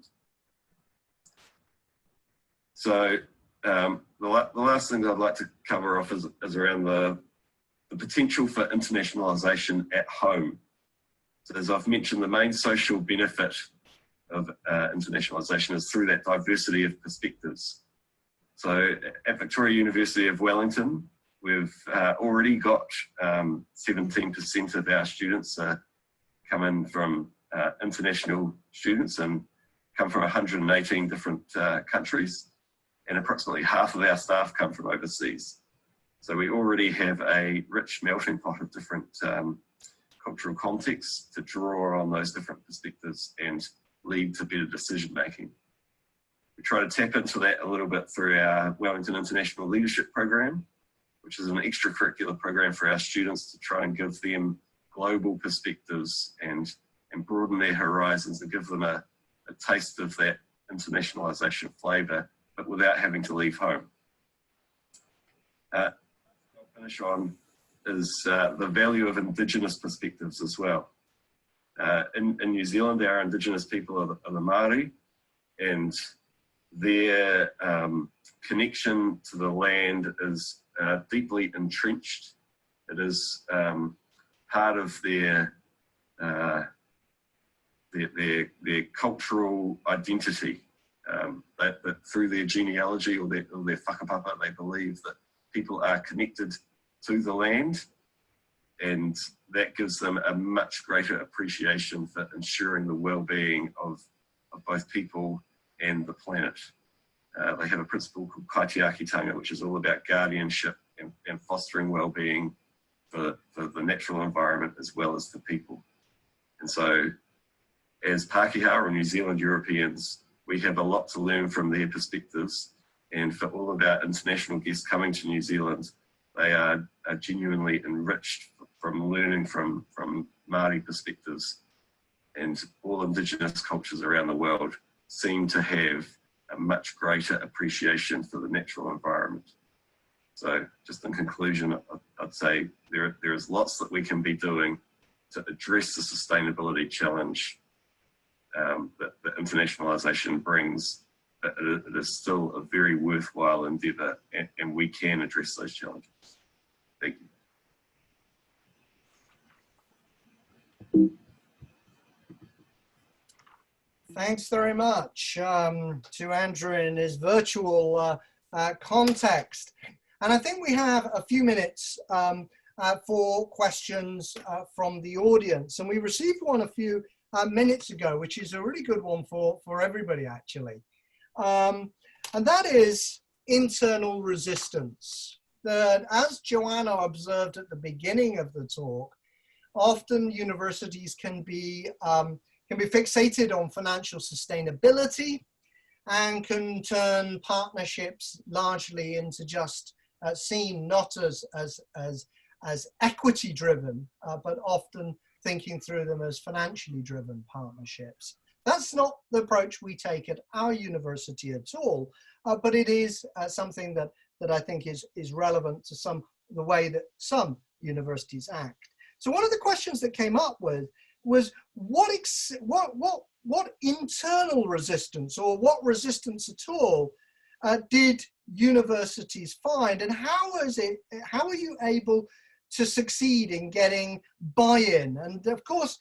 E: So the last thing that I'd like to cover off is around the potential for internationalisation at home. So as I've mentioned, the main social benefit of internationalisation is through that diversity of perspectives. So at Victoria University of Wellington, we've already got 17% of our students coming from international students and come from 118 different countries, and approximately half of our staff come from overseas. So we already have a rich melting pot of different cultural contexts to draw on those different perspectives and lead to better decision making. We try to tap into that a little bit through our Wellington International Leadership Program, which is an extracurricular program for our students to try and give them global perspectives and broaden their horizons and give them a taste of that internationalisation flavour, but without having to leave home. I'll finish on is the value of Indigenous perspectives as well. In New Zealand, our Indigenous people are the Māori, and their connection to the land is deeply entrenched. It is part of their cultural identity. That through their genealogy or their whakapapa, they believe that people are connected to the land, and that gives them a much greater appreciation for ensuring the well-being of both people and the planet. They have a principle called kaitiakitanga, which is all about guardianship and fostering well-being for the natural environment as well as for people. And so as Pākehā or New Zealand Europeans, we have a lot to learn from their perspectives, and for all of our international guests coming to New Zealand, they are genuinely enriched from learning from Māori perspectives, and all Indigenous cultures around the world seem to have a much greater appreciation for the natural environment. So just in conclusion, I'd say there is lots that we can be doing to address the sustainability challenge that internationalisation brings. But it is still a very worthwhile endeavour, and we can address those challenges. Thank you.
A: Thanks very much to Andrew in his virtual context. And I think we have a few minutes for questions from the audience. And we received one a few minutes ago, which is a really good one for everybody, actually. And that is internal resistance. That, as Joanna observed at the beginning of the talk, often universities can be fixated on financial sustainability and can turn partnerships largely into just seen not as equity driven, but often thinking through them as financially driven partnerships. That's not the approach we take at our university at all, but it is something that I think is relevant to the way that some universities act. So one of the questions that came up was what internal resistance, or what resistance at all did universities find, and how are you able to succeed in getting buy-in? And of course,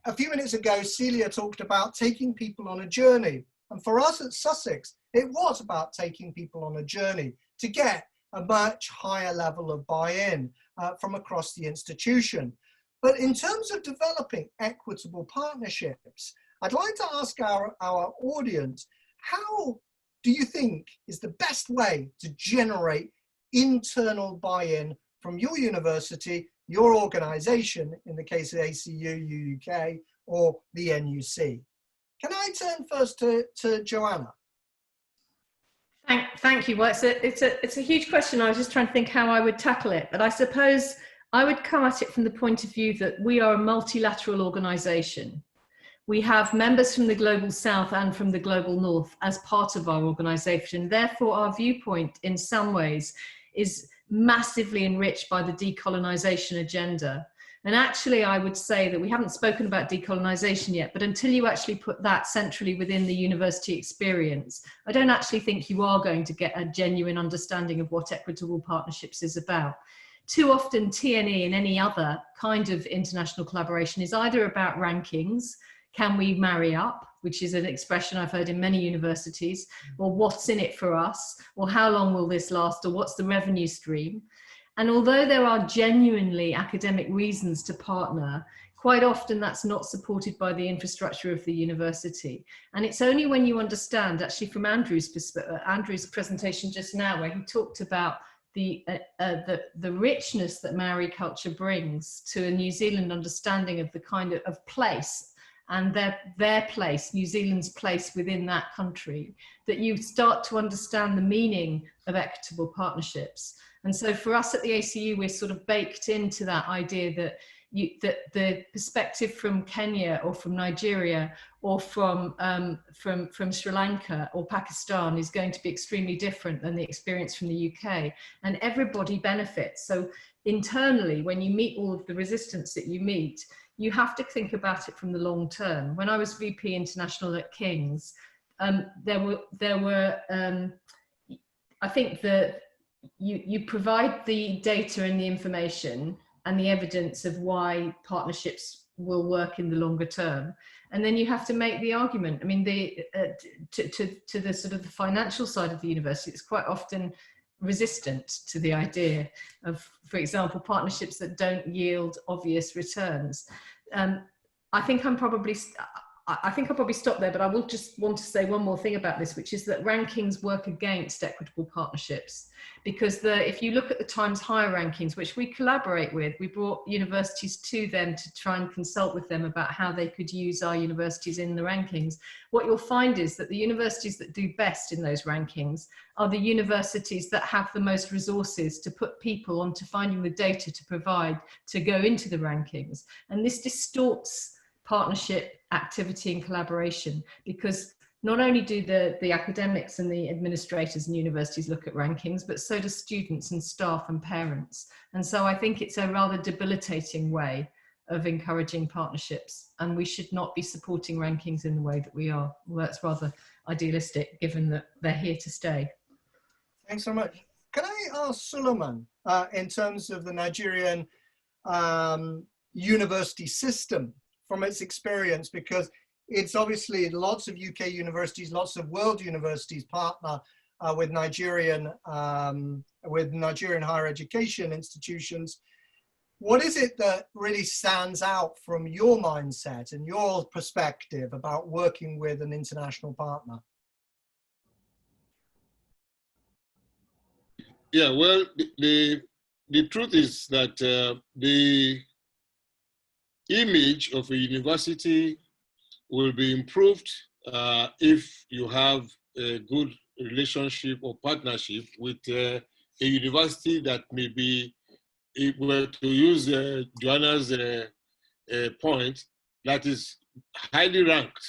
A: a few minutes ago, Celia talked about taking people on a journey. And for us at Sussex, it was about taking people on a journey to get a much higher level of buy-in from across the institution. But in terms of developing equitable partnerships, I'd like to ask our audience, how do you think is the best way to generate internal buy-in from your university, your organization, in the case of ACU UK, or the NUC? Can I turn first to Joanna?
B: Thank you. Well, it's a huge question. I was just trying to think how I would tackle it, but I suppose I would come at it from the point of view that we are a multilateral organisation. We have members from the Global South and from the Global North as part of our organisation. Therefore, our viewpoint in some ways is massively enriched by the decolonisation agenda. And actually, I would say that we haven't spoken about decolonisation yet, but until you actually put that centrally within the university experience, I don't actually think you are going to get a genuine understanding of what equitable partnerships is about. Too often, TNE and any other kind of international collaboration is either about rankings, can we marry up, which is an expression I've heard in many universities, or what's in it for us, or how long will this last, or what's the revenue stream. And although there are genuinely academic reasons to partner, quite often that's not supported by the infrastructure of the university. And it's only when you understand, actually from Andrew's presentation just now, where he talked about the richness that Maori culture brings to a New Zealand understanding of the kind of place and their place, New Zealand's place within that country, that you start to understand the meaning of equitable partnerships. And so for us at the ACU, we're sort of baked into that idea that the perspective from Kenya or from Nigeria or from Sri Lanka or Pakistan is going to be extremely different than the experience from the UK, and everybody benefits. So internally, when you meet all of the resistance that you meet, you have to think about it from the long term. When I was VP International at King's, there were I think that you provide the data and the information and the evidence of why partnerships will work in the longer term. And then you have to make the argument. I mean, to the sort of the financial side of the university, it's quite often resistant to the idea of, for example, partnerships that don't yield obvious returns. I think I'll probably stop there, but I will just want to say one more thing about this, which is that rankings work against equitable partnerships, because if you look at the Times Higher rankings, which we collaborate with, we brought universities to them to try and consult with them about how they could use our universities in the rankings. What you'll find is that the universities that do best in those rankings are the universities that have the most resources to put people onto finding the data to provide to go into the rankings. And this distorts partnership activity and collaboration, because not only do the academics and the administrators and universities look at rankings, but so do students and staff and parents. And so I think it's a rather debilitating way of encouraging partnerships, and we should not be supporting rankings in the way that we are. Well, that's rather idealistic, given that they're here to stay.
A: Thanks so much. Can I ask Suleiman, in terms of the Nigerian university system, from its experience, because it's obviously lots of UK universities, lots of world universities partner with Nigerian higher education institutions. What is it that really stands out from your mindset and your perspective about working with an international partner?
C: Yeah, well, the truth is that the image of a university will be improved if you have a good relationship or partnership with a university that may be, if we were to use Joanna's point, that is highly ranked.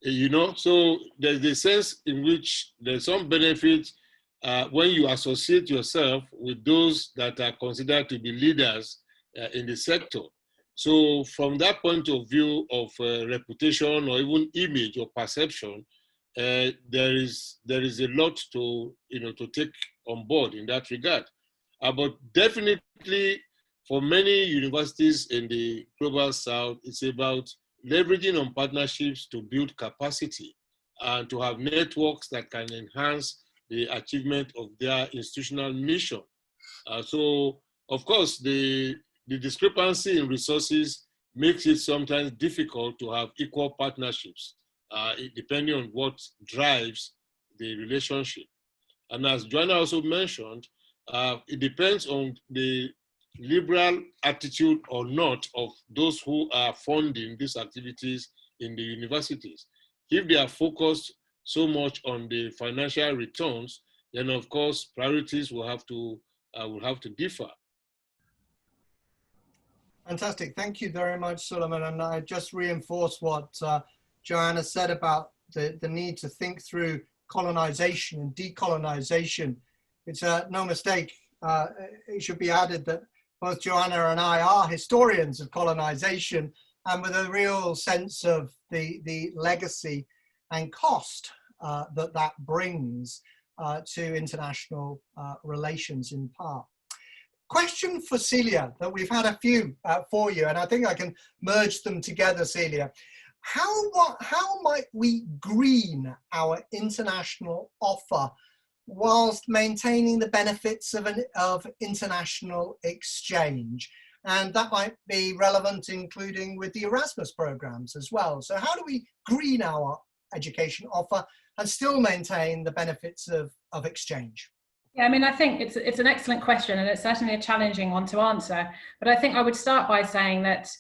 C: You know, so there's the sense in which there's some benefit when you associate yourself with those that are considered to be leaders in the sector. So from that point of view of reputation or even image or perception, there is a lot to take on board in that regard. But definitely for many universities in the global south, it's about leveraging on partnerships to build capacity and to have networks that can enhance the achievement of their institutional mission. So of course, the discrepancy in resources makes it sometimes difficult to have equal partnerships, depending on what drives the relationship. And as Joanna also mentioned, it depends on the liberal attitude or not of those who are funding these activities in the universities. If they are focused so much on the financial returns, then of course priorities will have to differ.
A: Fantastic. Thank you very much, Suleiman. And I just reinforce what Joanna said about the need to think through colonization and decolonization. It's no mistake. It should be added that both Joanna and I are historians of colonization, and with a real sense of the legacy and cost that brings to international relations in part. Question for Celia, that we've had a few for you, and I think I can merge them together, Celia. How might we green our international offer whilst maintaining the benefits of international exchange? And that might be relevant, including with the Erasmus programs as well. So how do we green our education offer and still maintain the benefits of exchange?
D: Yeah, I mean, I think it's an excellent question, and it's certainly a challenging one to answer. But I think I would start by saying that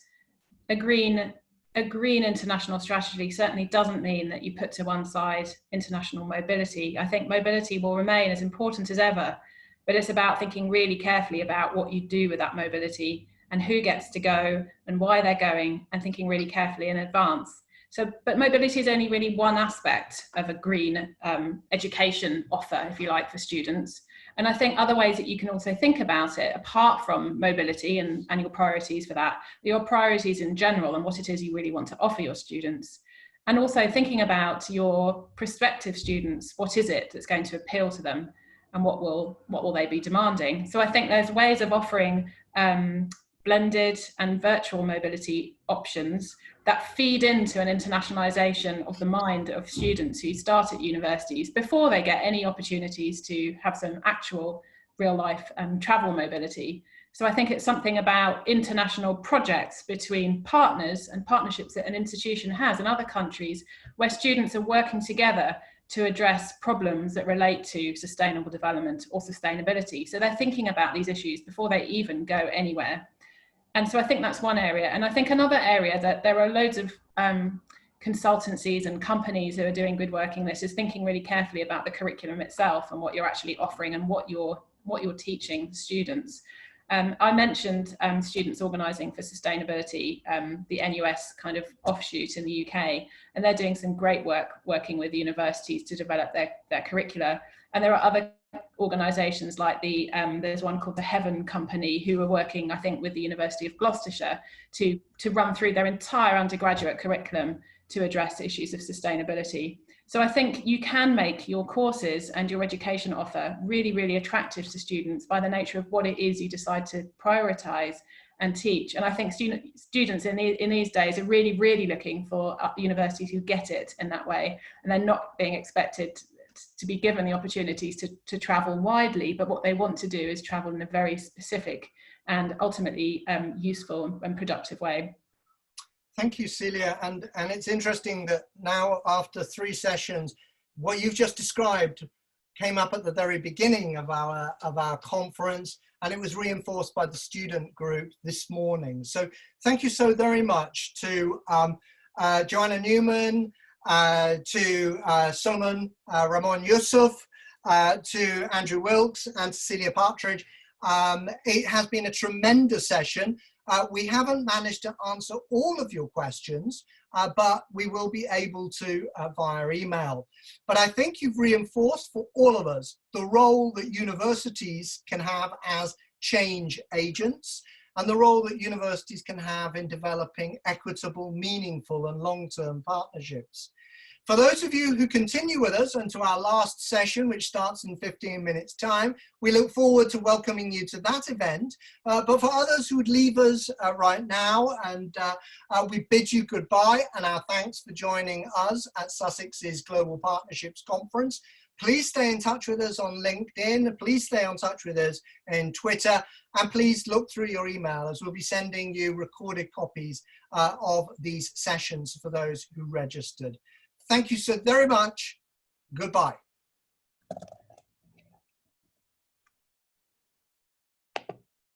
D: a green international strategy certainly doesn't mean that you put to one side international mobility. I think mobility will remain as important as ever, but it's about thinking really carefully about what you do with that mobility and who gets to go and why they're going, and thinking really carefully in advance. So, but mobility is only really one aspect of a green education offer, if you like, for students. And I think other ways that you can also think about it, apart from mobility and your priorities for that, your priorities in general and what it is you really want to offer your students. And also thinking about your prospective students, what is it that's going to appeal to them, and what will they be demanding? So I think there's ways of offering blended and virtual mobility options that feed into an internationalization of the mind of students who start at universities before they get any opportunities to have some actual real life travel mobility. So I think it's something about international projects between partners and partnerships that an institution has in other countries, where students are working together to address problems that relate to sustainable development or sustainability. So they're thinking about these issues before they even go anywhere. And so I think that's one area. And I think another area that there are loads of consultancies and companies who are doing good work in this is thinking really carefully about the curriculum itself and what you're actually offering and what you're teaching students. I mentioned Students Organising for Sustainability, the NUS kind of offshoot in the UK, and they're doing some great work working with universities to develop their curricula. And there are other organisations like there's one called the Heaven Company, who are working, I think, with the University of Gloucestershire to run through their entire undergraduate curriculum to address issues of sustainability. So I think you can make your courses and your education offer really, really attractive to students by the nature of what it is you decide to prioritise and teach. And I think students in these days are really, really looking for universities who get it in that way, and they're not being expected to be given the opportunities to travel widely, but what they want to do is travel in a very specific and ultimately useful and productive way.
A: Thank you, Celia. And it's interesting that now, after 3 sessions, what you've just described came up at the very beginning of our conference, and it was reinforced by the student group this morning. So thank you so very much to Joanna Newman, to Solomon Ramon Yusuf, to Andrew Wilkes and Cecilia Partridge. It has been a tremendous session. We haven't managed to answer all of your questions, but we will be able to via email. But I think you've reinforced for all of us the role that universities can have as change agents, and the role that universities can have in developing equitable, meaningful and long-term partnerships. For those of you who continue with us into our last session, which starts in 15 minutes time, we look forward to welcoming you to that event. But for others who would leave us right now, and we bid you goodbye and our thanks for joining us at Sussex's Global Partnerships Conference. Please stay in touch with us on LinkedIn, please stay in touch with us in Twitter, and please look through your email as we'll be sending you recorded copies of these sessions for those who registered. Thank you so very much. Goodbye.